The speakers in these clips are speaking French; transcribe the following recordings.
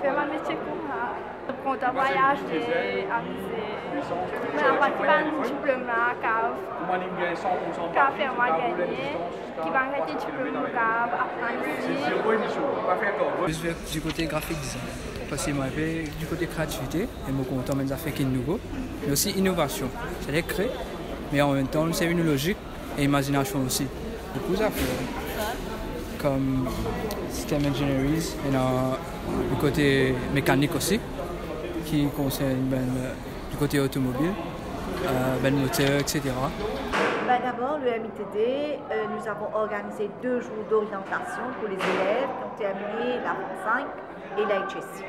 fais mon métier comme ça. Quand on voyage, j'ai amusé. Mais en fait, il va un diplôme qui a fait moi gagner, qui va arrêter le diplôme qui a apprendre ici. Je vais du côté graphique design. Parce que moi, du côté créativité, et mon content même fait qu'il nouveau, mais aussi innovation. C'est-à-dire créer, mais en même temps, c'est une logique et imagination aussi. Beaucoup à faire, comme system engineering, et du côté mécanique aussi, qui concerne du côté automobile, moteur, etc. D'abord, le MITD, nous avons organisé 2 jours d'orientation pour les élèves qui ont terminé la Forme 5 et la HSC.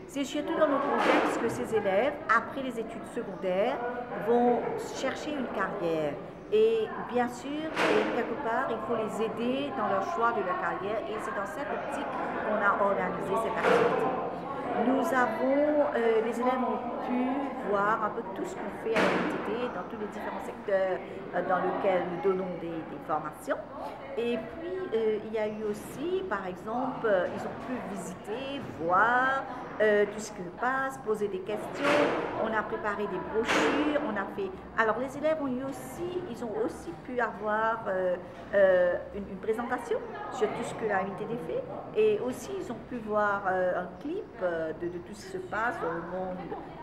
C'est surtout dans le contexte que ces élèves, après les études secondaires, vont chercher une carrière. Et bien sûr, quelque part, il faut les aider dans leur choix de leur carrière et c'est dans cette optique qu'on a organisé cette activité. Nous avons, les élèves ont pu voir un peu tout ce qu'on fait à l'UTD dans tous les différents secteurs dans lesquels nous donnons des formations. Et puis, il y a eu aussi, par exemple, ils ont pu visiter, voir tout ce qui se passe, poser des questions. On a préparé des brochures, on a fait... Alors, les élèves ils ont aussi pu avoir une présentation sur tout ce que la MITD fait. Et aussi, ils ont pu voir un clip de tout ce qui se passe dans le monde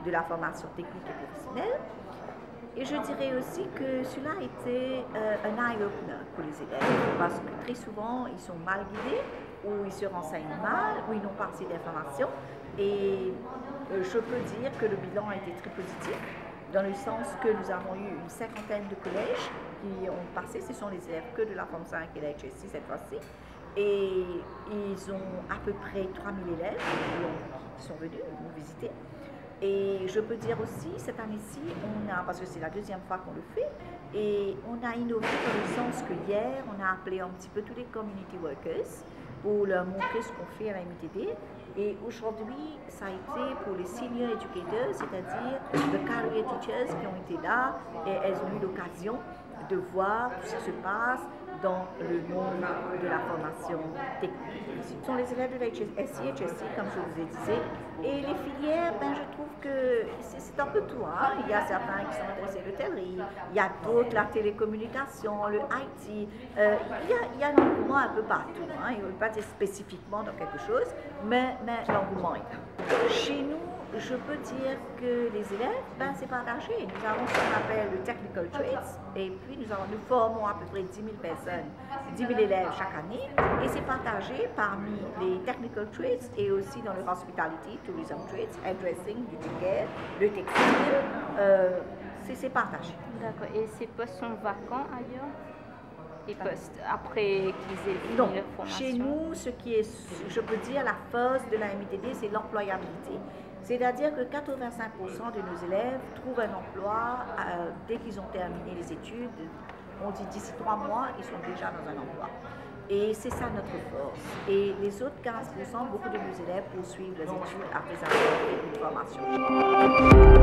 de la formation technique et professionnelle. Et je dirais aussi que cela a été un eye-opener pour les élèves, parce que très souvent, ils sont mal guidés, ou ils se renseignent mal, ou ils n'ont pas assez d'informations. Et je peux dire que le bilan a été très positif, dans le sens que nous avons eu une 50aine de collèges qui ont passé, ce sont les élèves que de la Forme 5 et la HSC cette fois-ci. Et ils ont à peu près 3000 élèves qui sont venus nous visiter. Et je peux dire aussi, cette année-ci, parce que c'est la 2e fois qu'on le fait, et on a innové dans le sens que hier, on a appelé un petit peu tous les community workers pour leur montrer ce qu'on fait à la MITD. Et aujourd'hui, ça a été pour les senior educators, c'est-à-dire les career teachers qui ont été là, et elles ont eu l'occasion de voir tout ce qui se passe dans le monde de la formation technique. Ce sont les élèves de la HSC, comme je vous ai dit. Et les filières, je trouve que c'est un peu tout. Hein. Il y a certains qui sont intéressés à l'hôtellerie, il y a d'autres la télécommunication, le IT. Il y a l'engouement un peu partout. Hein. Il ne veut pas dire spécifiquement dans quelque chose, mais l'engouement est là. Chez nous, je peux dire que les élèves, c'est partagé. Nous avons ce qu'on appelle le Technical Trades, et puis nous formons à peu près 10 000 personnes, 10 000 élèves chaque année, et c'est partagé parmi les Technical Trades et aussi dans le Hospitality, Tourism Trades, Hairdressing, Beauty Care, le textile, c'est partagé. D'accord, et ces postes sont vacants ailleurs? Les postes après qu'ils aient fini leur formation? Chez nous, ce qui est, je peux dire, la force de la MITD, c'est l'employabilité. C'est-à-dire que 85% de nos élèves trouvent un emploi dès qu'ils ont terminé les études. On dit d'ici 3 mois, ils sont déjà dans un emploi. Et c'est ça notre force. Et les autres 15%, beaucoup de nos élèves poursuivent leurs études après avoir fait une formation.